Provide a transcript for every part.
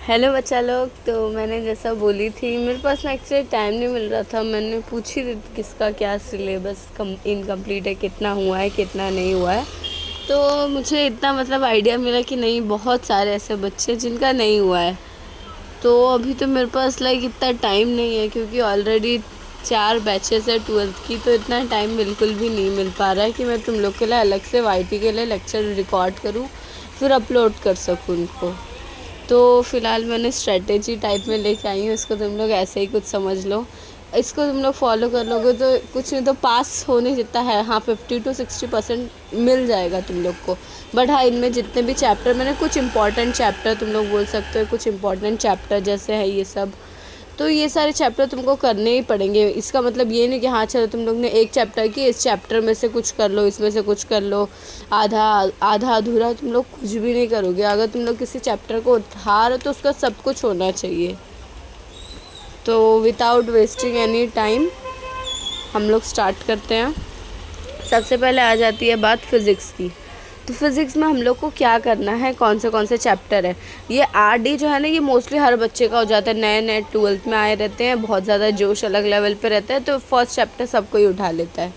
Hello बच्चा लोग। तो मैंने जैसा बोली थी, मेरे पास ना एक्चुअली टाइम नहीं मिल रहा था। मैंने पूछी थी किसका क्या सिलेबस इनकम्प्लीट है, कितना हुआ है कितना नहीं हुआ है। तो मुझे इतना आइडिया मिला कि नहीं, बहुत सारे ऐसे बच्चे जिनका नहीं हुआ है। तो अभी तो मेरे पास इतना टाइम नहीं है, क्योंकि ऑलरेडी 4 बैचेस है 12th की। तो इतना टाइम बिल्कुल भी नहीं मिल पा रहा है कि मैं तुम लोग के लिए अलग से वाईटी के लिए लेक्चर रिकॉर्ड करूँ, फिर अपलोड कर सकूँ उनको। तो फ़िलहाल मैंने स्ट्रेटेजी टाइप में लेके आई हूँ। इसको तुम लोग ऐसे ही कुछ समझ लो। इसको तुम लोग फॉलो कर लोगे तो कुछ नहीं तो पास होने जितना है, हाँ 50 to 60% मिल जाएगा तुम लोग को। बट हाँ, इनमें जितने भी चैप्टर, मैंने कुछ इंपॉर्टेंट चैप्टर, तुम लोग बोल सकते हो कुछ इंपॉर्टेंट चैप्टर जैसे है ये सब, तो ये सारे चैप्टर तुमको करने ही पड़ेंगे। इसका मतलब ये नहीं कि हाँ चलो तुम लोग ने एक चैप्टर की, इस चैप्टर में से कुछ कर लो, इसमें से कुछ कर लो, आधा आधा अधूरा तुम लोग कुछ भी नहीं करोगे। अगर तुम लोग किसी चैप्टर को उठा रहे हो तो उसका सब कुछ होना चाहिए। तो विदाउट वेस्टिंग एनी टाइम हम लोग स्टार्ट करते हैं। सबसे पहले आ जाती है बात फ़िज़िक्स की। तो फिज़िक्स में हम लोग को क्या करना है, कौन से चैप्टर है। ये आरडी जो है ना, ये मोस्टली हर बच्चे का हो जाता है। नए नए 12th में आए रहते हैं, बहुत ज़्यादा जोश अलग लेवल पे रहता है, तो फर्स्ट चैप्टर सबको ही उठा लेता है।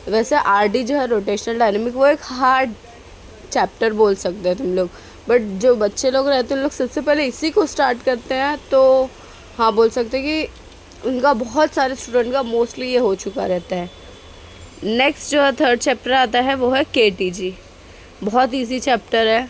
वैसे आरडी जो है, रोटेशनल डायनेमिक, वो एक हार्ड चैप्टर बोल सकते हैं तुम लोग। बट जो बच्चे लोग रहते हैं, लोग सबसे पहले इसी को स्टार्ट करते हैं। तो हाँ, बोल सकते हैं कि उनका बहुत सारे स्टूडेंट का मोस्टली ये हो चुका रहता है। नेक्स्ट जो है थर्ड चैप्टर आता है, वो है केटीजी। बहुत इजी चैप्टर है।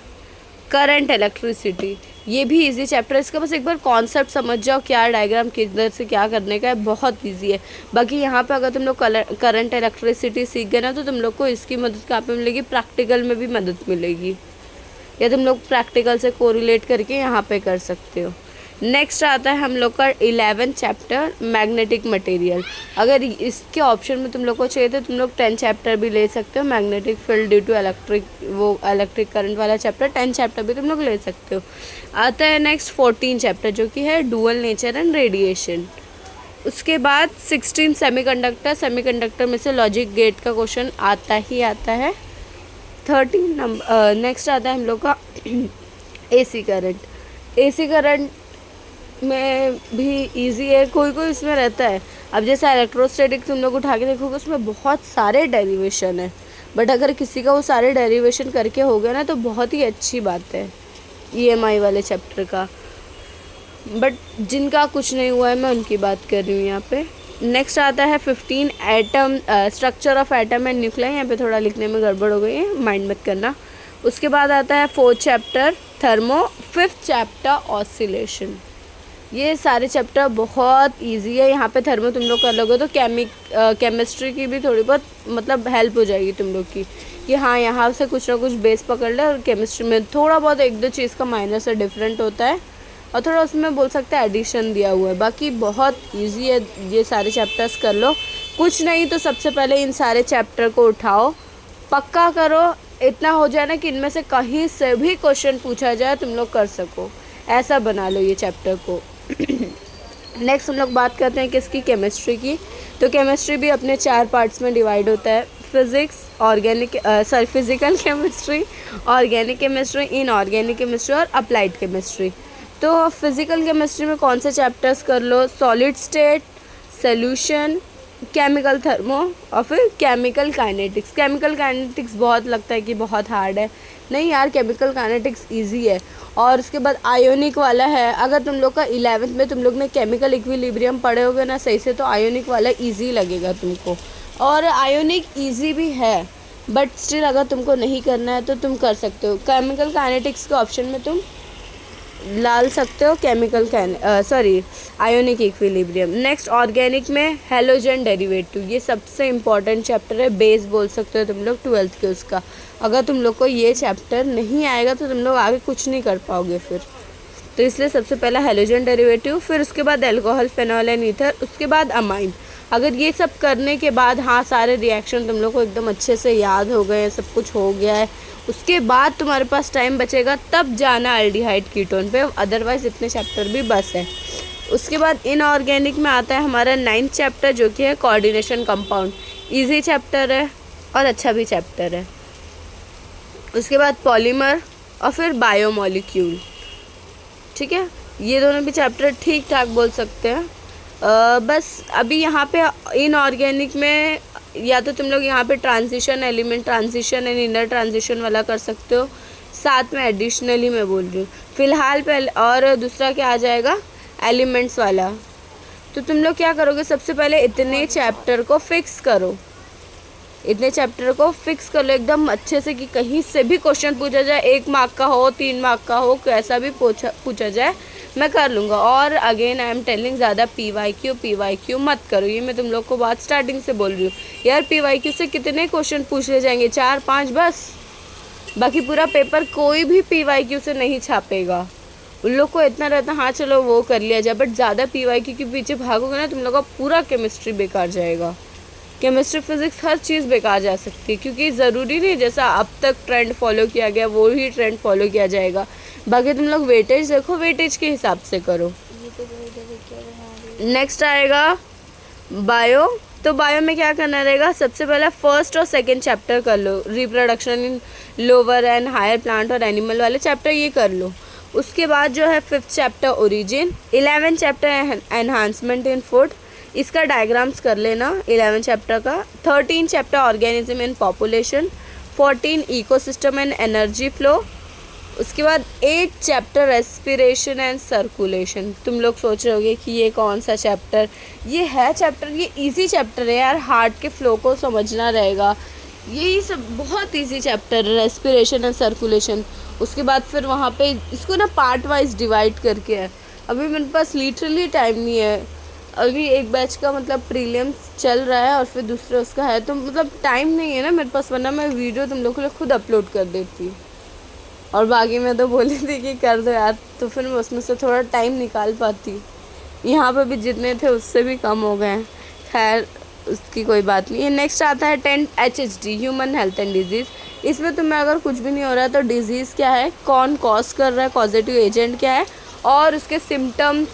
करंट इलेक्ट्रिसिटी, ये भी इजी चैप्टर है। इसका बस एक बार कॉन्सेप्ट समझ जाओ, क्या डायग्राम किधर से क्या करने का है, बहुत इजी है। बाकी यहाँ पे अगर तुम लोग करंट इलेक्ट्रिसिटी सीख गए ना, तो तुम लोग को इसकी मदद कहाँ पे मिलेगी, प्रैक्टिकल में भी मदद मिलेगी, या तुम लोग प्रैक्टिकल से कोरिलेट करके यहाँ पे कर सकते हो। नेक्स्ट आता है हम लोग का 11th चैप्टर, मैग्नेटिक मटेरियल। अगर इसके ऑप्शन में तुम लोग को चाहिए तो तुम लोग 10 चैप्टर भी ले सकते हो। Magnetic field due to electric current वाला चैप्टर 10 चैप्टर भी तुम लोग ले सकते हो। आता है नेक्स्ट 14 चैप्टर, जो कि है डुअल नेचर एंड रेडिएशन। उसके बाद 16 सेमीकंडक्टर में से लॉजिक गेट का क्वेश्चन आता ही आता है। 13 नंबर नेक्स्ट आता है हम लोग का एसी करंट में भी इजी है, कोई कोई इसमें रहता है। अब जैसे इलेक्ट्रोस्टैटिक तुम लोग उठा के देखोगे, उसमें बहुत सारे डेरिवेशन है। बट अगर किसी का वो सारे डेरिवेशन करके हो गया ना, तो बहुत ही अच्छी बात है ईएमआई वाले चैप्टर का। बट जिनका कुछ नहीं हुआ है, मैं उनकी बात कर रही हूँ यहाँ पे। नेक्स्ट आता है 15 atom, structure of atom and nuclear. यहाँ पे थोड़ा लिखने में गड़बड़ हो गई है, माइंड मत करना। उसके बाद आता है 4th chapter thermo, 5th chapter oscillation. ये सारे चैप्टर बहुत इजी है। यहाँ पे थर्मो तुम लोग कर लोगे तो केमिस्ट्री की भी थोड़ी बहुत हेल्प हो जाएगी तुम लोग की, कि हाँ यहाँ से कुछ ना कुछ बेस पकड़ ले। और केमिस्ट्री में थोड़ा बहुत एक दो चीज़ का माइनर से डिफरेंट होता है, और थोड़ा उसमें बोल सकते हैं एडिशन दिया हुआ है। बाकी बहुत ईजी है, ये सारे चैप्टर्स कर लो। कुछ नहीं तो सबसे पहले इन सारे चैप्टर को उठाओ, पक्का करो, इतना हो जाए ना कि इनमें से कहीं से भी क्वेश्चन पूछा जाए तुम लोग कर सको, ऐसा बना लो ये चैप्टर को। नेक्स्ट हम लोग बात करते हैं किसकी, केमिस्ट्री की। तो केमिस्ट्री भी अपने 4 पार्ट्स में डिवाइड होता है। Physical chemistry, organic chemistry, inorganic chemistry और अप्लाइड केमिस्ट्री। तो फिजिकल केमिस्ट्री में कौन से चैप्टर्स कर लो, solid state, solution, chemical thermo और फिर केमिकल काइनेटिक्स। केमिकल काइनेटिक्स बहुत लगता है कि बहुत हार्ड है, नहीं यार, केमिकल काइनेटिक्स इजी है। और उसके बाद आयोनिक वाला है। अगर तुम लोग का 11th में तुम लोग ने केमिकल इक्विलिब्रियम पढ़े होगे ना सही से, तो आयोनिक वाला इजी लगेगा तुमको। और आयोनिक इजी भी है, बट स्टिल अगर तुमको नहीं करना है तो तुम कर सकते हो। केमिकल काइनेटिक्स के ऑप्शन में तुम डाल सकते हो आयोनिक इक्विलिब्रियम। नेक्स्ट ऑर्गेनिक में हैलोजन डेरिवेटिव, ये सबसे इम्पॉर्टेंट चैप्टर है, बेस बोल सकते हो तुम लोग 12th के उसका। अगर तुम लोग को ये चैप्टर नहीं आएगा तो तुम लोग आगे कुछ नहीं कर पाओगे फिर। तो इसलिए सबसे पहला हैलोजन डेरिवेटिव, फिर उसके बाद एल्कोहल, फेनॉल एंड ईथर, उसके बाद अमाइन। अगर ये सब करने के बाद हाँ सारे रिएक्शन तुम लोग को एकदम अच्छे से याद हो गए हैं, सब कुछ हो गया है, उसके बाद तुम्हारे पास टाइम बचेगा तब जाना अल्डिहाइड कीटोन पे। अदरवाइज इतने चैप्टर भी बस है। उसके बाद इनऑर्गेनिक में आता है हमारा 9th चैप्टर, जो कि है कोऑर्डिनेशन कंपाउंड। इजी चैप्टर है और अच्छा भी चैप्टर है। उसके बाद पॉलीमर और फिर बायोमोलिक्यूल, ठीक है। ये दोनों भी चैप्टर ठीक ठाक बोल सकते हैं। बस अभी यहाँ पे इनऑर्गेनिक में या तो तुम लोग यहाँ पे transition, element transition and inner transition वाला कर सकते हो, साथ में एडिशनली मैं बोल रही हूँ फ़िलहाल पहले। और दूसरा क्या आ जाएगा, एलिमेंट्स वाला। तो तुम लोग क्या करोगे, सबसे पहले इतने चैप्टर को फिक्स करो, इतने चैप्टर को फिक्स कर लो एकदम अच्छे से कि कहीं से भी क्वेश्चन पूछा जाए, 1 मार्क का हो, 3 मार्क का हो, कैसा भी पूछा जाए मैं कर लूँगा। और अगेन आई एम टेलिंग, ज़्यादा पी वाई क्यू मत करो, ये मैं तुम लोग को बात स्टार्टिंग से बोल रही हूँ यार। PYQ से कितने क्वेश्चन पूछ ले जाएंगे, 4-5 बस, बाकी पूरा पेपर कोई भी PYQ से नहीं छापेगा। उन लोग को इतना रहता हाँ चलो वो कर लिया जाए, बट ज़्यादा PYQ के पीछे भागोगे ना तुम लोग का पूरा केमिस्ट्री बेकार जाएगा। केमिस्ट्री फिजिक्स हर चीज़ बेकार जा सकती है, क्योंकि ज़रूरी नहीं जैसा अब तक ट्रेंड फॉलो किया गया वो ही ट्रेंड फॉलो किया जाएगा। बाकी तुम लोग वेटेज देखो, वेटेज के हिसाब से करो। नेक्स्ट आएगा बायो। तो बायो में क्या करना रहेगा, सबसे पहले फर्स्ट और सेकंड चैप्टर कर लो, reproduction in lower and higher plant और एनिमल वाले चैप्टर ये कर लो। उसके बाद जो है 5th chapter origin, 11th chapter enhancement in food, इसका डायग्राम्स कर लेना 11 चैप्टर का। 13 chapter organism and population, 14 ecosystem and energy flow. उसके बाद 8 चैप्टर रेस्पिरेशन एंड सर्कुलेशन। तुम लोग सोच रहे होगे कि ये कौन सा चैप्टर, ये है चैप्टर, ये इजी चैप्टर है यार, हार्ट के फ्लो को समझना रहेगा, यही सब बहुत इजी चैप्टर है, रेस्पिरेशन एंड सर्कुलेशन। उसके बाद फिर वहाँ पे इसको ना पार्ट वाइज डिवाइड करके है। अभी मेरे पास लिटरली टाइम नहीं है, अभी एक बैच का मतलब प्रीलिम्स चल रहा है और फिर दूसरा उसका है, तो मतलब टाइम नहीं है ना मेरे पास, वरना मैं वीडियो तुम लोग के लिए खुद अपलोड कर देती। और बाकी मैं तो बोली थी कि कर दो यार, तो फिर मैं उसमें से थोड़ा टाइम निकाल पाती। यहाँ पे भी जितने थे उससे भी कम हो गए हैं, खैर उसकी कोई बात नहीं है। नेक्स्ट आता है 10 HHD, human health and disease. इसमें तुम्हें अगर कुछ भी नहीं हो रहा है तो डिजीज़ क्या है, कौन कॉज कर रहा है, कॉजेटिव एजेंट क्या है और उसके सिम्टम्स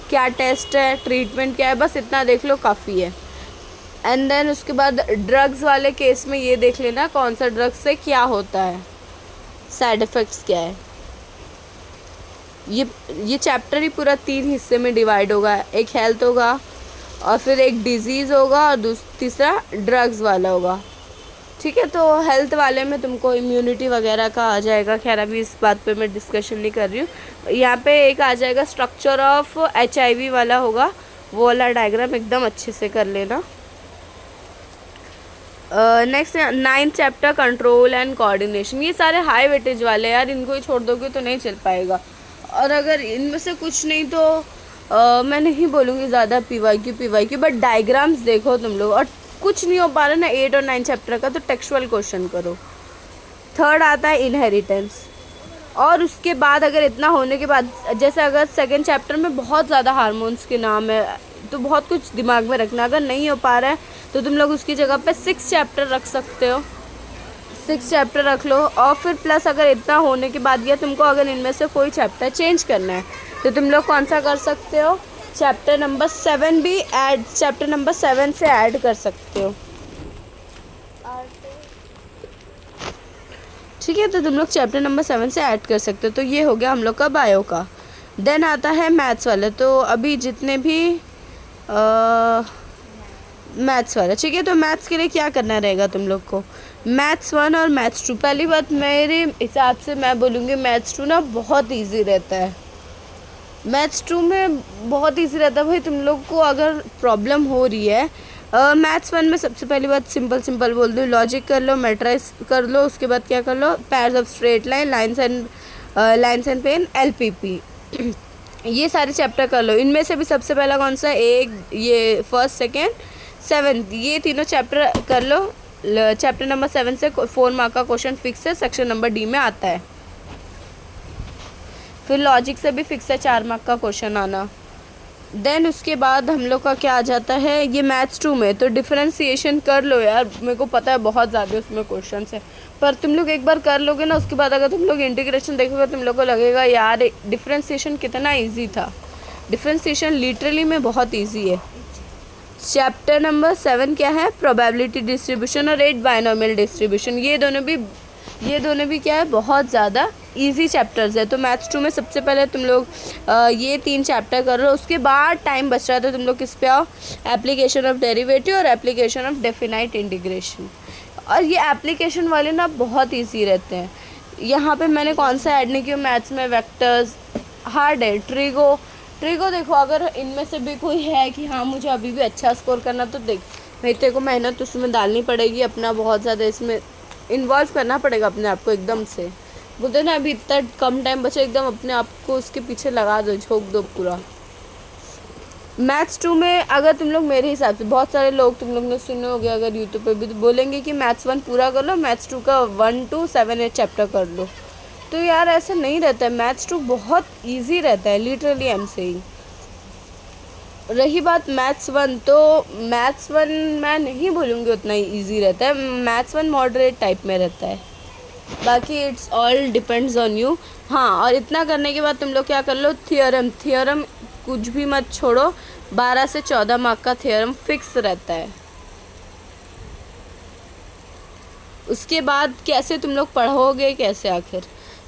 क्या, टेस्ट है, ट्रीटमेंट क्या है, बस इतना देख लो काफ़ी है। एंड देन उसके बाद ड्रग्स वाले केस में ये देख लेना कौन सा ड्रग से क्या होता है, साइड इफ़ेक्ट्स क्या है। ये चैप्टर ही पूरा 3 हिस्से में डिवाइड होगा, एक हेल्थ होगा और फिर एक डिजीज़ होगा और तीसरा ड्रग्स वाला होगा। ठीक है, तो हेल्थ वाले में तुमको इम्यूनिटी वगैरह का आ जाएगा, खैर अभी इस बात पे मैं डिस्कशन नहीं कर रही हूँ। यहाँ पे एक आ जाएगा स्ट्रक्चर ऑफ HIV वाला होगा, वो वाला डायग्राम एकदम अच्छे से कर लेना। Next 9th chapter control and coordination. ये सारे हाई वेटेज वाले यार, इनको ही छोड़ दोगे तो नहीं चल पाएगा। और अगर इनमें से कुछ नहीं तो मैं नहीं बोलूँगी ज़्यादा PYQ, बट डायग्राम्स देखो तुम लोग। और कुछ नहीं हो पा रहा ना 8 और 9 चैप्टर का, तो टेक्सचुअल क्वेश्चन करो। 3rd आता है इनहेरिटेंस। और उसके बाद अगर इतना होने के बाद, जैसे अगर 2nd चैप्टर में बहुत ज़्यादा हार्मोन्स के नाम है तो बहुत कुछ दिमाग में रखना। अगर नहीं हो पा रहा है तो तुम लोग उसकी जगह पे 6 चैप्टर रख सकते हो, 6 चैप्टर रख लो। और फिर प्लस अगर इतना होने के बाद या तुमको अगर इनमें से कोई चैप्टर चेंज करना है तो तुम लोग कौन सा कर सकते हो, चैप्टर नंबर 7 भी ऐड, चैप्टर नंबर 7 से ऐड कर सकते हो। ठीक है, तो तुम लोग चैप्टर नंबर 7 से ऐड कर सकते हो। तो ये हो गया हम लोग का बायो का। देन आता है मैथ्स वाला। तो अभी जितने भी मैथ्स वाला, ठीक है, तो मैथ्स के लिए क्या करना रहेगा तुम लोग को, मैथ्स 1 और मैथ्स 2। पहली बात मेरे हिसाब से मैं बोलूँगी मैथ्स 2 ना बहुत ईजी रहता है। मैथ्स 2 में बहुत ईजी रहता है भाई, तुम लोग को अगर प्रॉब्लम हो रही है। मैथ्स 1 में सबसे पहली बात सिंपल बोल दो, लॉजिक कर लो, मैट्राइज कर लो, उसके बाद क्या कर लो, pairs of straight line, lines and plane, LPP, ये सारे चैप्टर कर लो। इनमें से भी सबसे पहला कौन सा, एक ये 1st 2nd 7th, ये तीनों चैप्टर कर लो। चैप्टर नंबर 7 से 4 मार्क का क्वेश्चन फिक्स है, सेक्शन नंबर D में आता है। फिर लॉजिक से भी फिक्स है 4 मार्क का क्वेश्चन आना। देन उसके बाद हम लोग का क्या आ जाता है, ये मैथ्स 2 में तो डिफरेंशिएशन कर लो यार, मेरे को पता है बहुत ज़्यादा उसमें क्वेश्चन है, पर तुम लोग एक बार कर लोगे ना, उसके बाद अगर तुम लोग इंटीग्रेशन देखोगे तुम लोग को लगेगा यार डिफरेंशिएशन कितना ईजी था। डिफरेंशिएशन लिटरली में बहुत ईजी है। चैप्टर नंबर 7 क्या है, प्रोबेबिलिटी डिस्ट्रीब्यूशन और 8 बाइनोमियल डिस्ट्रीब्यूशन। ये दोनों भी ये दोनों भी क्या है, बहुत ज़्यादा इजी चैप्टर्स है। तो मैथ्स 2 में सबसे पहले तुम लोग ये 3 चैप्टर कर लो, उसके बाद टाइम बच रहा है तो तुम लोग किस पे आओ, एप्लीकेशन ऑफ डेरिवेटिव और एप्लीकेशन ऑफ डेफिनाइट इंटीग्रेशन। और ये एप्लीकेशन वाले ना बहुत ईजी रहते हैं। यहाँ पे मैंने कौन सा ऐड नहीं किया मैथ्स में, वेक्टर्स हार्ड है, ट्रिगो देखो, अगर इनमें से भी कोई है कि हाँ मुझे अभी भी अच्छा स्कोर करना, तो देख भाई तेरे को मेहनत उसमें डालनी पड़ेगी, अपना बहुत ज़्यादा इसमें इन्वॉल्व करना पड़ेगा अपने आप को एकदम से। बोलते ना अभी इतना कम टाइम बचा, एकदम अपने आप को उसके पीछे लगा दो, झोंक दो पूरा। मैथ्स 2 में अगर तुम लोग मेरे हिसाब से, बहुत सारे लोग तुम लोग ने सुने होंगे अगर यूट्यूब पे भी, तो बोलेंगे कि मैथ्स 1 पूरा कर लो, मैथ्स 2 का 1 to 7 8 चैप्टर कर लो। तो यार ऐसा नहीं रहता है, मैथ्स 2 बहुत ईजी रहता है, लिटरली आई एम सेइंग। रही बात मैथ्स 1, तो मैथ्स 1 मैं नहीं बोलूँगी उतना ही ईजी रहता है, मैथ्स 1 मॉडरेट टाइप में रहता है, बाकी it's all depends on you. हाँ, और इतना करने के बाद तुम लोग क्या कर लो, थियोरम कुछ भी मत छोड़ो, 12 से 14 मार्क का थियोरम फिक्स रहता है। उसके बाद कैसे तुम लोग पढ़ोगे कैसे आखिर,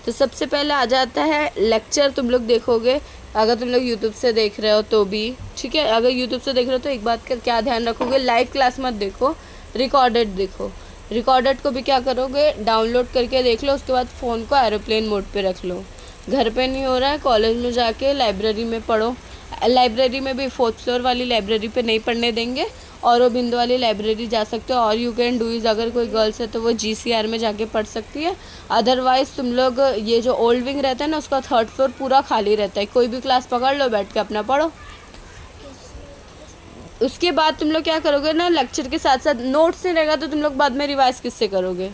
तो सबसे पहले आ जाता है लेक्चर। तुम लोग देखोगे, अगर तुम लोग यूट्यूब से देख रहे हो तो भी ठीक है, अगर यूट्यूब से देख रहे हो तो एक बात का क्या ध्यान रखोगे, लाइव क्लास मत देखो, रिकॉर्डेड देखो। रिकॉर्डेड को भी क्या करोगे, डाउनलोड करके देख लो, उसके बाद फ़ोन को एरोप्लेन मोड पे रख लो। घर पे नहीं हो रहा है, कॉलेज में जाके लाइब्रेरी में पढ़ो। लाइब्रेरी में भी 4th फ्लोर वाली लाइब्रेरी पे नहीं पढ़ने देंगे, और वो बिंदु वाली लाइब्रेरी जा सकते हो। और यू कैन डू इज़, अगर कोई गर्ल्स है तो वो GCR में जाके पढ़ सकती है। अदरवाइज़ तुम लोग ये जो ओल्ड विंग रहता है ना, उसका 3rd फ्लोर पूरा खाली रहता है, कोई भी क्लास पकड़ लो, बैठ के अपना पढ़ो। उसके बाद तुम लोग क्या करोगे ना, लेक्चर के साथ साथ नोट्स नहीं रहेगा तो तुम लोग बाद में रिवाइज किससे करोगे,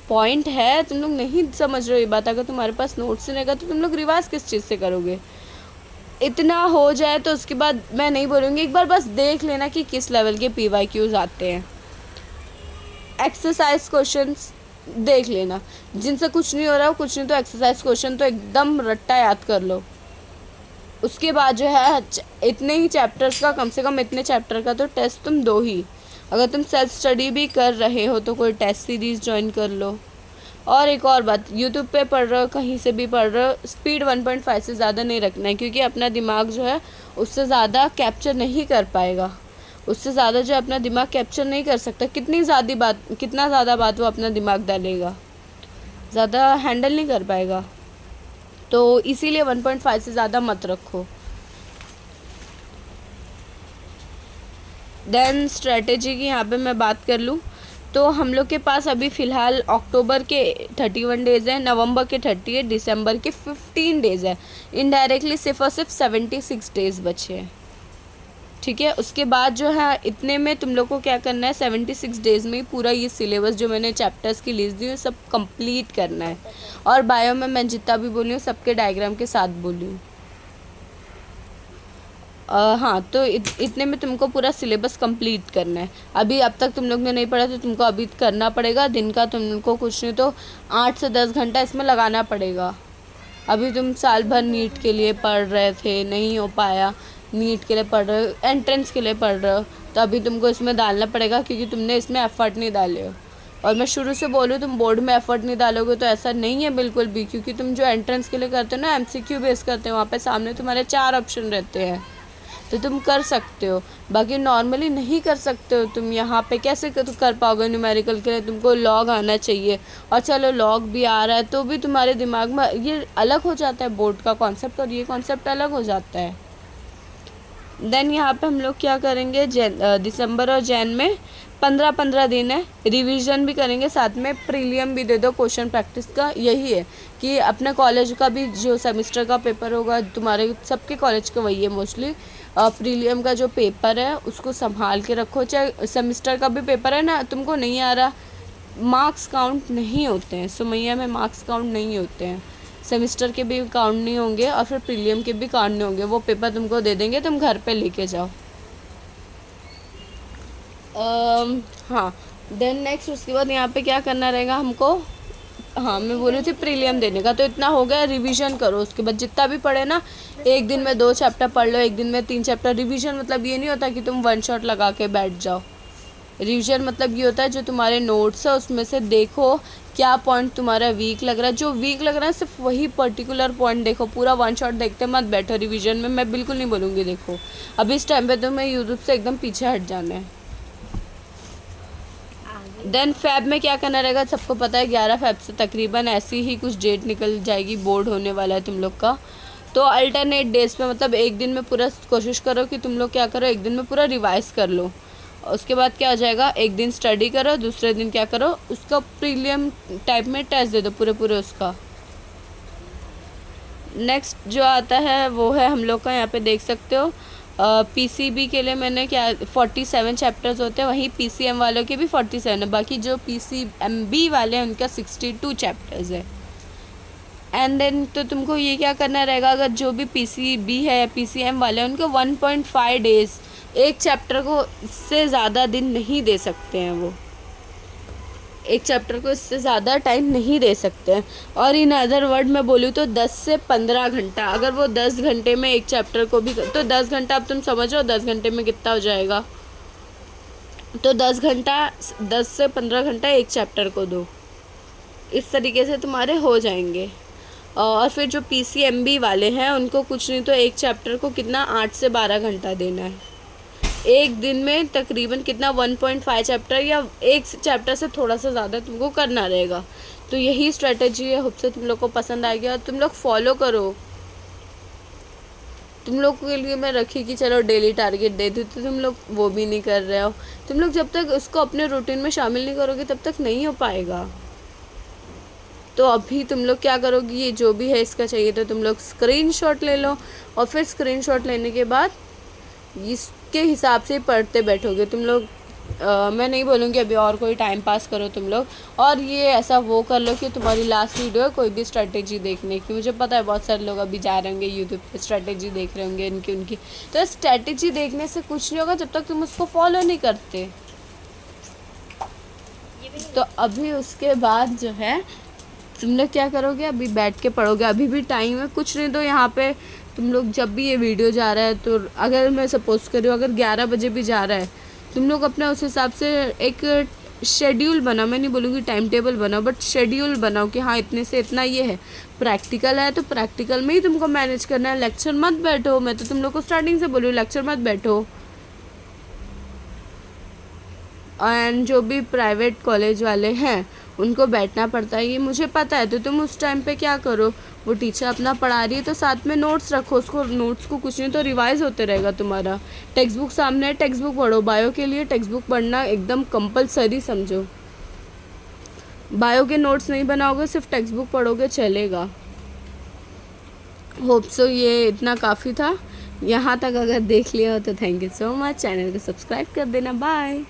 पॉइंट है। तुम लोग नहीं समझ रहे हो ये बात, अगर तुम्हारे पास नोट्स नहीं रहेगा तो तुम लोग रिवाइज किस चीज़ से करोगे। इतना हो जाए तो उसके बाद मैं नहीं बोलूँगी, एक बार बस देख लेना कि किस लेवल के PYQs आते हैं। एक्सरसाइज क्वेश्चंस देख लेना, जिनसे कुछ नहीं हो रहा, कुछ नहीं तो एक्सरसाइज क्वेश्चन तो एकदम रट्टा याद कर लो। उसके बाद जो है इतने ही चैप्टर्स का, कम से कम इतने चैप्टर का तो टेस्ट तुम दो ही। अगर तुम सेल्फ स्टडी भी कर रहे हो तो कोई टेस्ट सीरीज़ ज्वाइन कर लो। और एक और बात, यूट्यूब पे पढ़ रहे हो, कहीं से भी पढ़ रहे हो, स्पीड 1.5 से ज़्यादा नहीं रखना है, क्योंकि अपना दिमाग जो है उससे ज़्यादा कैप्चर नहीं कर पाएगा, उससे ज़्यादा जो अपना दिमाग कैप्चर नहीं कर सकता। कितना ज़्यादा बात वो अपना दिमाग डालेगा, ज़्यादा हैंडल नहीं कर पाएगा। तो इसीलिए 1.5 से ज़्यादा मत रखो। देन स्ट्रेटेजी की यहाँ पे मैं बात कर लूँ तो हम लोग के पास अभी फ़िलहाल अक्टूबर के 31 डेज़ हैं, नवंबर के 38, दिसंबर के 15 डेज़ है, इनडायरेक्टली सिर्फ और सिर्फ 76 डेज़ बचे हैं। ठीक है, उसके बाद जो है इतने में तुम लोग को क्या करना है, 76 डेज़ में पूरा ये सिलेबस जो मैंने चैप्टर्स की लिस्ट दी है सब कंप्लीट करना है। और बायो में मैं जितना भी बोली हूँ सबके डायग्राम के साथ बोली हूँ। हाँ, तो इतने में तुमको पूरा सिलेबस कंप्लीट करना है। अभी अब तक तुम लोग ने नहीं पढ़ा तो तुमको अभी करना पड़ेगा। दिन का तुमको कुछ नहीं तो 8 से 10 घंटा इसमें लगाना पड़ेगा। अभी तुम साल भर नीट के लिए पढ़ रहे थे, नहीं हो पाया, नीट के लिए पढ़ रहे हो, एंट्रेंस के लिए पढ़ रहे हो, तो अभी तुमको इसमें डालना पड़ेगा, क्योंकि तुमने इसमें एफ़र्ट नहीं डाले हो। और मैं शुरू से बोलूँ तुम बोर्ड में एफ़र्ट नहीं डालोगे तो ऐसा नहीं है बिल्कुल भी, क्योंकि तुम जो एंट्रेंस के लिए करते हो ना, MCQ बेस करते हो, वहाँ पे सामने तुम्हारे 4 ऑप्शन रहते हैं, तो तुम कर सकते हो। बाकी नॉर्मली नहीं कर सकते हो तुम। यहाँ पे कैसे कर पाओगे, न्यूमेरिकल के लिए तुमको लॉग आना चाहिए, और चलो लॉग भी आ रहा है तो भी तुम्हारे दिमाग में ये अलग हो जाता है, बोर्ड का कॉन्सेप्ट और ये कॉन्सेप्ट अलग हो जाता है। देन यहाँ पे हम लोग क्या करेंगे, दिसंबर और जैन में 15-15 दिन है, रिवीजन भी करेंगे, साथ में प्रीलियम भी दे दो क्वेश्चन प्रैक्टिस का। यही है कि अपने कॉलेज का भी जो सेमेस्टर का पेपर होगा, तुम्हारे सबके कॉलेज का वही है मोस्टली, प्रीलियम का जो पेपर है उसको संभाल के रखो। चाहे सेमेस्टर का भी पेपर है ना, तुमको नहीं आ रहा, मार्क्स काउंट नहीं होते हैं, सुमैया में मार्क्स काउंट नहीं होते हैं, सेमेस्टर के भी काउंट नहीं होंगे और फिर प्रीलियम के भी काउंट नहीं होंगे। वो पेपर तुमको दे देंगे, तुम घर पे लेके जाओ। हाँ, देन नेक्स्ट उसके बाद यहाँ पे क्या करना रहेगा हमको, हाँ मैं बोल रही थी प्रीलियम देने का, तो इतना हो गया, रिवीजन करो। उसके बाद जितना भी पढ़े ना, एक दिन में 2 चैप्टर पढ़ लो, एक दिन में 3 चैप्टर। रिवीजन मतलब ये नहीं होता कि तुम 1 शॉट लगा के बैठ जाओ, रिवीजन मतलब ये होता है जो तुम्हारे नोट्स है उसमें से देखो क्या पॉइंट तुम्हारा वीक लग रहा है, जो वीक लग रहा है सिर्फ वही पर्टिकुलर पॉइंट देखो, पूरा वन शॉट देखते मत बैठो रिवीजन में। मैं बिल्कुल नहीं बोलूँगी देखो, अभी इस टाइम पे तो मैं यूट्यूब से एकदम पीछे हट जाना है। देन फैब में क्या करना रहेगा सबको पता है, 11 फैब से तकरीबन ऐसी ही कुछ डेट निकल जाएगी, बोर्ड होने वाला है तुम लोग का। तो अल्टरनेट डेज पे मतलब एक दिन में पूरा कोशिश करो कि तुम लोग क्या करो, एक दिन में पूरा रिवाइज कर लो। उसके बाद क्या हो जाएगा, एक दिन स्टडी करो, दूसरे दिन क्या करो उसका प्रीलियम टाइप में टेस्ट दे दो पूरे पूरे उसका। नेक्स्ट जो आता है वो है हम लोग का, यहाँ पे देख सकते हो पीसीबी के लिए मैंने क्या 47 चैप्टर्स होते हैं, वहीं पीसीएम वालों के भी 47 है, बाकी जो पीसीएमबी वाले हैं उनका 62 चैप्टर्स है। एंड देन तो तुमको ये क्या करना रहेगा, अगर जो भी पीसीबी है पीसीएम वाले हैं उनको 1.5 डेज़ एक चैप्टर को इससे ज़्यादा दिन नहीं दे सकते हैं, वो एक चैप्टर को इससे ज़्यादा टाइम नहीं दे सकते हैं। और इन अदर वर्ड मैं बोलूँ तो 10 से 15 घंटा, अगर वो 10 घंटे में एक चैप्टर को भी तो 10 घंटा, अब तुम समझो 10 घंटे में कितना हो जाएगा, तो 10 से 15 घंटा एक चैप्टर को दो, इस तरीके से तुम्हारे हो जाएंगे। और फिर जो पीसीएमबी वाले हैं उनको कुछ नहीं तो एक चैप्टर को कितना 8 से 12 घंटा देना है, एक दिन में तकरीबन कितना 1.5 चैप्टर या एक चैप्टर से थोड़ा सा ज़्यादा तुमको करना रहेगा। तो यही स्ट्रेटजी है, होप से तुम लोग को पसंद आएगी और तुम लोग फॉलो करो। तुम लोग के लिए मैं रखी कि चलो डेली टारगेट दे दूँ, तो तुम लोग वो भी नहीं कर रहे हो। तुम लोग जब तक उसको अपने रूटीन में शामिल नहीं करोगे तब तक नहीं हो पाएगा। तो अभी तुम लोग क्या करोगे, ये जो भी है इसका चाहिए तो तुम लोग स्क्रीनशॉट ले लो और फिर स्क्रीनशॉट लेने के बाद इसके हिसाब से पढ़ते बैठोगे तुम लोग। मैं नहीं बोलूँगी अभी और कोई टाइम पास करो तुम लोग, और ये ऐसा वो कर लो कि तुम्हारी लास्ट वीडियो है कोई भी स्ट्रैटेजी देखने की। मुझे पता है बहुत सारे लोग अभी जा रहे होंगे यूट्यूब पे स्ट्रैटेजी देख रहे होंगे इनकी उनकी, तो स्ट्रैटेजी देखने से कुछ नहीं होगा जब तक तुम उसको फॉलो नहीं करते। तो अभी उसके बाद जो है तुम लोग क्या करोगे, अभी बैठ के पढ़ोगे, अभी भी टाइम है, कुछ नहीं तो यहाँ पे तुम लोग जब भी ये वीडियो जा रहा है, तो अगर मैं सपोज कर रही हूँ अगर 11 बजे भी जा रहा है, तुम लोग अपना उस हिसाब से एक शेड्यूल बनाओ, मैं नहीं बोलूँगी टाइम टेबल बनाओ, बट शेड्यूल बनाओ कि हाँ इतने से इतना ये है। प्रैक्टिकल है तो प्रैक्टिकल में ही तुमको मैनेज करना है, लेक्चर मत बैठो, मैं तो तुम लोग को स्टार्टिंग से बोलूँ लेक्चर मत बैठो। एंड जो भी प्राइवेट कॉलेज वाले हैं उनको बैठना पड़ता है, ये मुझे पता है। तो तुम उस टाइम पे क्या करो, वो टीचर अपना पढ़ा रही है तो साथ में नोट्स रखो, उसको नोट्स को कुछ नहीं तो रिवाइज होते रहेगा तुम्हारा। टेक्स्ट बुक सामने है, टेक्स्ट बुक पढ़ो, बायो के लिए टेक्स्ट बुक पढ़ना एकदम कंपलसरी समझो। बायो के नोट्स नहीं बनाओगे, सिर्फ टेक्स्ट बुक पढ़ोगे चलेगा। होप सो ये इतना काफ़ी था, यहाँ तक अगर देख लिया हो तो thank you so much, channel को सब्सक्राइब कर देना, बाय।